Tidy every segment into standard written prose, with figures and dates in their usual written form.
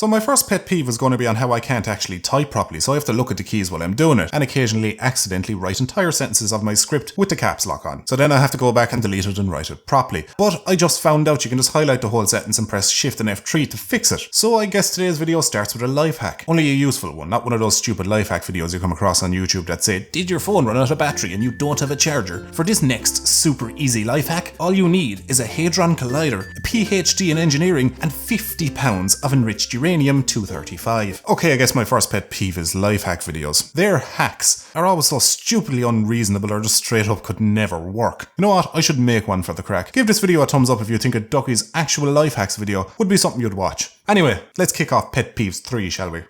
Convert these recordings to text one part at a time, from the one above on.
So my first pet peeve is going to be on how I can't actually type properly, so I have to look at the keys while I'm doing it, and occasionally accidentally write entire sentences of my script with the caps lock on. So then I have to go back and delete it and write it properly. But I just found out you can just highlight the whole sentence and press Shift and F3 to fix it. So I guess today's video starts with a life hack. Only a useful one, not one of those stupid life hack videos you come across on YouTube that say, did your phone run out of battery and you don't have a charger? For this next super easy life hack, all you need is a Hadron Collider, a PhD in engineering, and 50 pounds of enriched uranium-235. Okay, I guess my first pet peeve is life hack videos. Their hacks are always so stupidly unreasonable or just straight up could never work. You know what? I should make one for the crack. Give this video a thumbs up if you think a Ducky's actual life hacks video would be something you'd watch. Anyway, let's kick off Pet Peeves 3, shall we?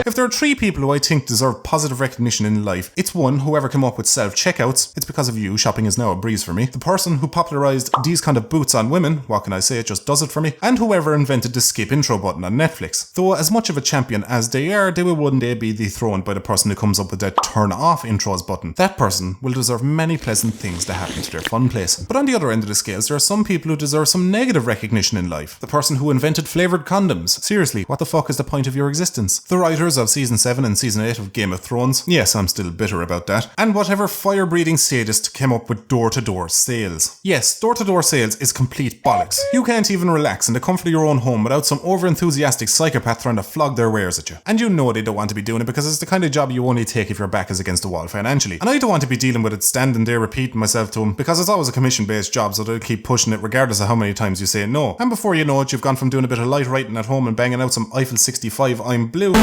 If there are 3 people who I think deserve positive recognition in life, it's 1, whoever came up with self-checkouts. It's because of you, shopping is now a breeze for me. The person who popularised these kind of boots on women, what can I say, it just does it for me. And whoever invented the skip intro button on Netflix. Though as much of a champion as they are, they will one day be dethroned by the person who comes up with that turn off intros button. That person will deserve many pleasant things to happen to their fun place. But on the other end of the scales, there are some people who deserve some negative recognition in life. The person who invented flavoured condoms. Seriously, what the fuck is the point of your existence? The writers of Season 7 and Season 8 of Game of Thrones. Yes, I'm still bitter about that. And whatever fire-breathing sadist came up with door-to-door sales. Yes, door-to-door sales is complete bollocks. You can't even relax in the comfort of your own home without some over-enthusiastic psychopath trying to flog their wares at you. And you know they don't want to be doing it because it's the kind of job you only take if your back is against the wall financially. And I don't want to be dealing with it standing there repeating myself to them because it's always a commission-based job, so they'll keep pushing it regardless of how many times you say no. And before you know it, you've gone from doing a bit of light writing at home and banging out some Eiffel 65 I'm blue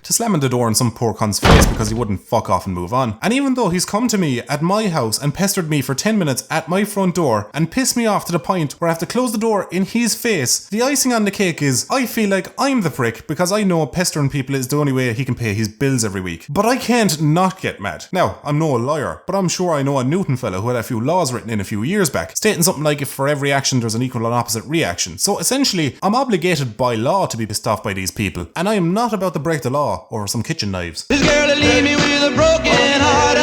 to slamming the door in some poor cunt's face because he wouldn't fuck off and move on. And even though he's come to me at my house and pestered me for 10 minutes at my front door and pissed me off to the point where I have to close the door in his face, the icing on the cake is I feel like I'm the prick because I know pestering people is the only way he can pay his bills every week. But I can't not get mad. Now, I'm no lawyer, but I'm sure I know a Newton fella who had a few laws written in a few years back, stating something like if for every action there's an equal and opposite reaction. So essentially, I'm obligated by law to be pissed off by these people, and I am not about to break the law over some kitchen knives. This girl leave me with a broken heart.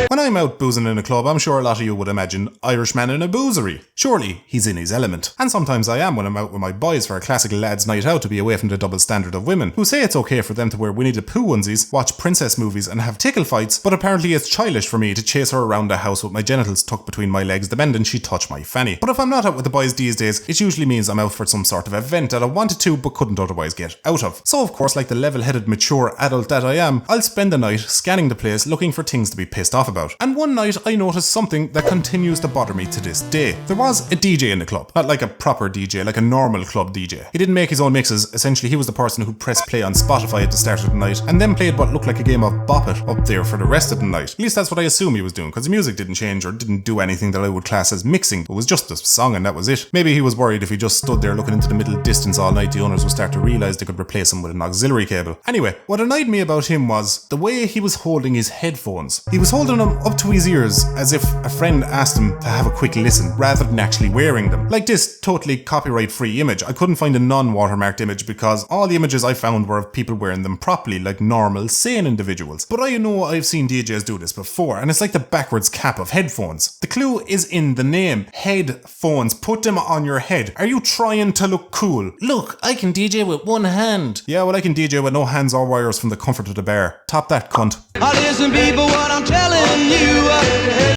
When I'm out boozing in a club, I'm sure a lot of you would imagine Irishman in a boozery. Surely he's in his element. And sometimes I am when I'm out with my boys for a classic lads night out to be away from the double standard of women, who say it's okay for them to wear Winnie the Pooh onesies, watch princess movies and have tickle fights, but apparently it's childish for me to chase her around the house with my genitals tucked between my legs the minute she touch my fanny. But if I'm not out with the boys these days, it usually means I'm out for some sort of event that I wanted to but couldn't otherwise get out of. So of course, like the level-headed mature adult that I am, I'll spend the night scanning the place looking for things to be pissed off about. And one night I noticed something that continues to bother me to this day. There was a DJ in the club. Not like a proper DJ, like a normal club DJ. He didn't make his own mixes. Essentially, he was the person who pressed play on Spotify at the start of the night and then played what looked like a game of Bop It up there for the rest of the night. At least that's what I assume he was doing, because the music didn't change or didn't do anything that I would class as mixing. It was just a song and that was it. Maybe he was worried if he just stood there looking into the middle distance all night, the owners would start to realise they could replace him with an auxiliary cable. Anyway, what annoyed me about him was the way he was holding his headphones. He was holding them up to his ears as if a friend asked him to have a quick listen rather than actually wearing them. Like this totally copyright-free image. I couldn't find a non-watermarked image because all the images I found were of people wearing them properly, like normal, sane individuals. But I know I've seen DJs do this before, and it's like the backwards cap of headphones. The clue is in the name. Headphones. Put them on your head. Are you trying to look cool? Look, I can DJ with one hand. Yeah, well, I can DJ with no hands or wires from the comfort of the bar. Top that, cunt. Listen, people, what I'm telling you.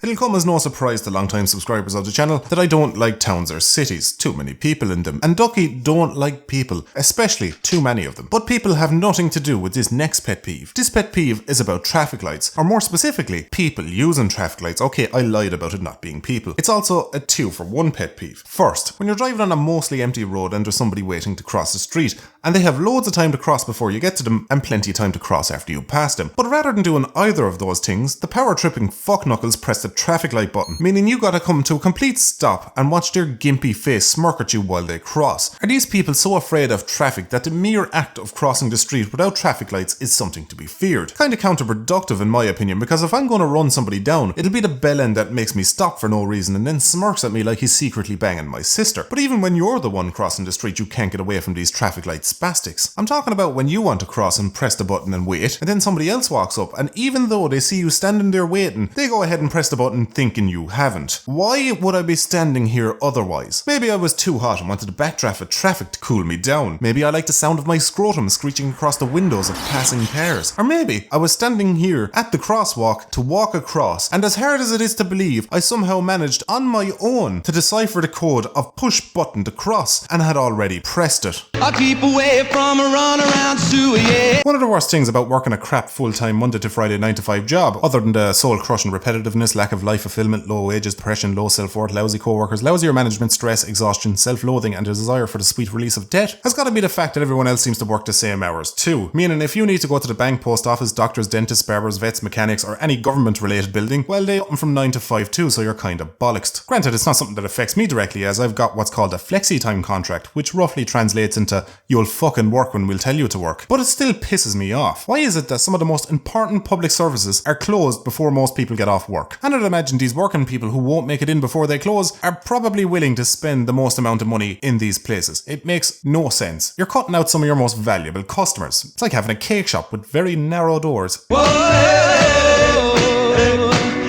It'll come as no surprise to long-time subscribers of the channel that I don't like towns or cities. Too many people in them. And Ducky don't like people, especially too many of them. But people have nothing to do with this next pet peeve. This pet peeve is about traffic lights, or more specifically, people using traffic lights. Okay, I lied about it not being people. It's also a 2-for-1 pet peeve. First, when you're driving on a mostly empty road and there's somebody waiting to cross the street, and they have loads of time to cross before you get to them, and plenty of time to cross after you pass them. But rather than doing either of those things, the power-tripping fuckknuckles press the traffic light button, meaning you gotta come to a complete stop and watch their gimpy face smirk at you while they cross. Are these people so afraid of traffic that the mere act of crossing the street without traffic lights is something to be feared? Kinda counterproductive in my opinion, because if I'm gonna run somebody down, it'll be the bellend that makes me stop for no reason and then smirks at me like he's secretly banging my sister. But even when you're the one crossing the street, you can't get away from these traffic lights spastics. I'm talking about when you want to cross and press the button and wait, and then somebody else walks up, and even though they see you standing there waiting, they go ahead and press the button thinking you haven't. Why would I be standing here otherwise? Maybe I was too hot and wanted to backtrack with traffic to cool me down. Maybe I like the sound of my scrotum screeching across the windows of passing cars. Or maybe I was standing here at the crosswalk to walk across, and as hard as it is to believe, I somehow managed on my own to decipher the code of push button to cross and had already pressed it. I keep away from a run around sewer, yeah. One of the worst things about working a crap full-time Monday to Friday 9 to 5 job, other than the soul-crushing repetitiveness, lack of life fulfillment, low wages, depression, low self-worth, lousy co-workers, lousier management, stress, exhaustion, self-loathing and a desire for the sweet release of debt, has got to be the fact that everyone else seems to work the same hours too. Meaning if you need to go to the bank, post office, doctors, dentists, barbers, vets, mechanics or any government-related building, well they open from 9 to 5 too, so you're kind of bollocksed. Granted, it's not something that affects me directly as I've got what's called a flexi-time contract, which roughly translates into you'll fucking work when we'll tell you to work. But it still pisses me off. Why is it that some of the most important public services are closed before most people get off work? And I'd imagine these working people who won't make it in before they close are probably willing to spend the most amount of money in these places. It makes no sense. You're cutting out some of your most valuable customers. It's like having a cake shop with very narrow doors.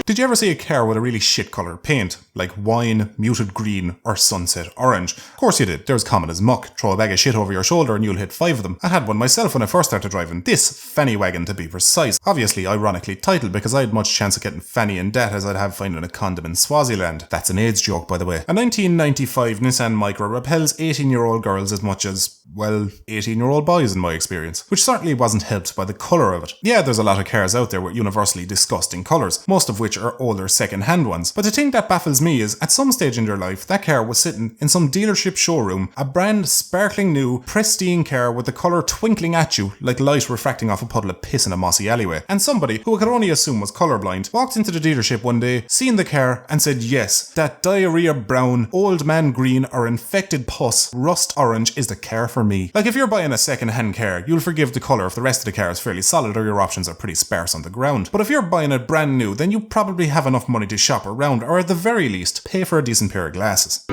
Did you ever see a car with a really shit colour paint, like wine, muted green, or sunset orange? Of course you did. They're as common as muck. Throw a bag of shit over your shoulder and you'll hit 5 of them. I had one myself when I first started driving. This fanny wagon to be precise. Obviously ironically titled because I had much chance of getting fanny in debt as I'd have finding a condom in Swaziland. That's an AIDS joke by the way. A 1995 Nissan Micra repels 18-year-old girls as much as, well, 18-year-old boys in my experience. Which certainly wasn't helped by the colour of it. Yeah, there's a lot of cars out there with universally disgusting colours, most of which are older second-hand ones. But the thing that baffles me is, at some stage in their life, that car was sitting in some dealership showroom, a brand sparkling new, pristine car with the colour twinkling at you like light refracting off a puddle of piss in a mossy alleyway. And somebody, who I could only assume was colourblind, walked into the dealership one day, seen the car, and said, yes, that diarrhea brown, old man green, or infected pus, rust orange is the car for me. Like if you're buying a second-hand car, you'll forgive the colour if the rest of the car is fairly solid or your options are pretty sparse on the ground. But if you're buying it brand new, then you probably have enough money to shop around, or at the very least, pay for a decent pair of glasses.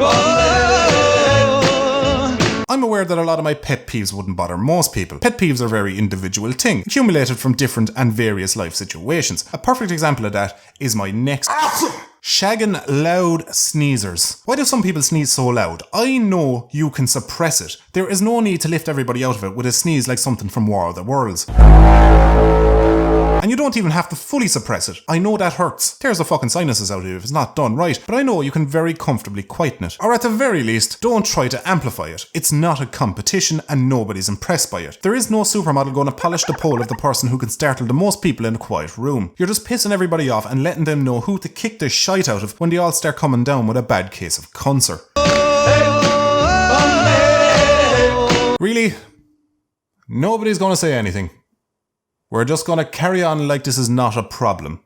I'm aware that a lot of my pet peeves wouldn't bother most people. Pet peeves are a very individual thing, accumulated from different and various life situations. A perfect example of that is my next shagging loud sneezers. Why do some people sneeze so loud? I know you can suppress it. There is no need to lift everybody out of it with a sneeze like something from War of the Worlds. And you don't even have to fully suppress it. I know that hurts. Tears the fucking sinuses out of you if it's not done right, but I know you can very comfortably quieten it. Or at the very least, don't try to amplify it. It's not a competition and nobody's impressed by it. There is no supermodel going to polish the pole of the person who can startle the most people in a quiet room. You're just pissing everybody off and letting them know who to kick the shite out of when they all start coming down with a bad case of cancer. Really? Nobody's going to say anything. We're just going to carry on like this is not a problem.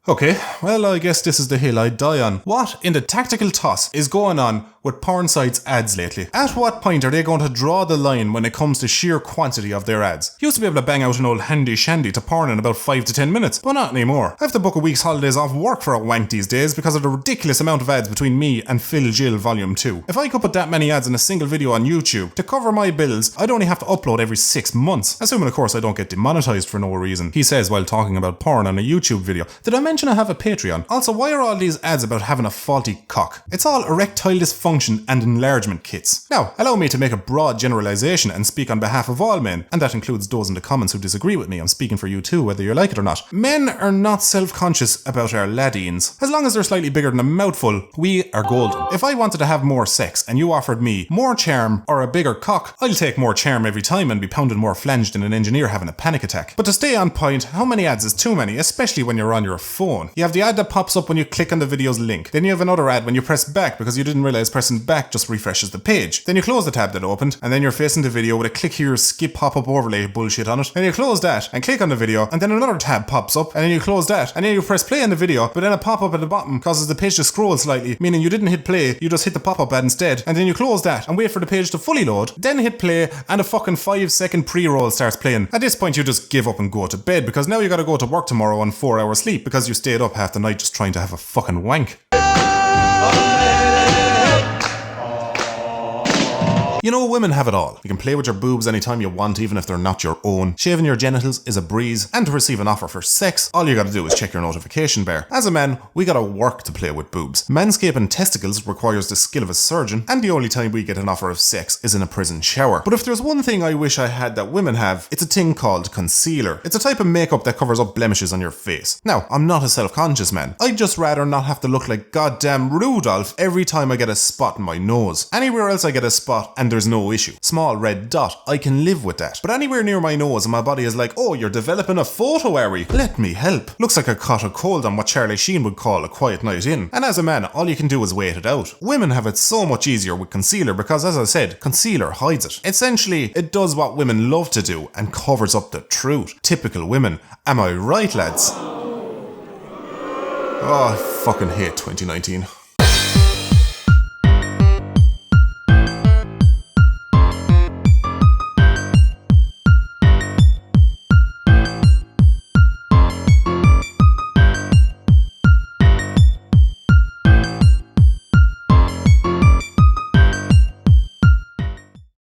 Okay, well I guess this is the hill I die on. What in the tactical toss is going on with porn sites ads lately? At what point are they going to draw the line when it comes to sheer quantity of their ads? Used to be able to bang out an old handy shandy to porn in about 5 to 10 minutes, but not anymore. I have to book a week's holidays off work for a wank these days because of the ridiculous amount of ads between me and Phil Gill Volume 2. If I could put that many ads in a single video on YouTube, to cover my bills, I'd only have to upload every 6 months. Assuming of course I don't get demonetized for no reason. He says while talking about porn on a YouTube video. Did I mention I have a Patreon? Also, why are all these ads about having a faulty cock? It's all erectile dysfunction and enlargement kits. Now, allow me to make a broad generalization and speak on behalf of all men, and that includes those in the comments who disagree with me. I'm speaking for you too, whether you like it or not. Men are not self-conscious about our laddines. As long as they're slightly bigger than a mouthful, we are golden. If I wanted to have more sex and you offered me more charm or a bigger cock, I'll take more charm every time and be pounding more flange than an engineer having a panic attack. But to stay on point, how many ads is too many, especially when you're on your phone? You have the ad that pops up when you click on the video's link. Then you have another ad when you press back because you didn't realize pressing back just refreshes the page. Then you close the tab that opened, and then you're facing the video with a click here, skip pop-up overlay bullshit on it. Then you close that and click on the video, and then another tab pops up, and then you close that, and then you press play on the video, but then a pop-up at the bottom causes the page to scroll slightly, meaning you didn't hit play, you just hit the pop-up ad instead, and then you close that and wait for the page to fully load, then hit play, and a fucking 5-second pre-roll starts playing. At this point you just give up and go to bed, because now you gotta go to work tomorrow on 4 hours sleep, because you stayed up half the night just trying to have a fucking wank. You know, women have it all. You can play with your boobs anytime you want, even if they're not your own. Shaving your genitals is a breeze, and to receive an offer for sex, all you gotta do is check your notification bar. As a man, we gotta work to play with boobs. Manscaping testicles requires the skill of a surgeon, and the only time we get an offer of sex is in a prison shower. But if there's one thing I wish I had that women have, it's a thing called concealer. It's a type of makeup that covers up blemishes on your face. Now, I'm not a self-conscious man. I'd just rather not have to look like goddamn Rudolph every time I get a spot in my nose. Anywhere else I get a spot and there's no issue. Small red dot, I can live with that. But anywhere near my nose and my body is like, oh, you're developing a photo, are we? Let me help. Looks like I caught a cold on what Charlie Sheen would call a quiet night in. And as a man, all you can do is wait it out. Women have it so much easier with concealer because, as I said, concealer hides it. Essentially, it does what women love to do and covers up the truth. Typical women. Am I right, lads? Oh, I fucking hate 2019.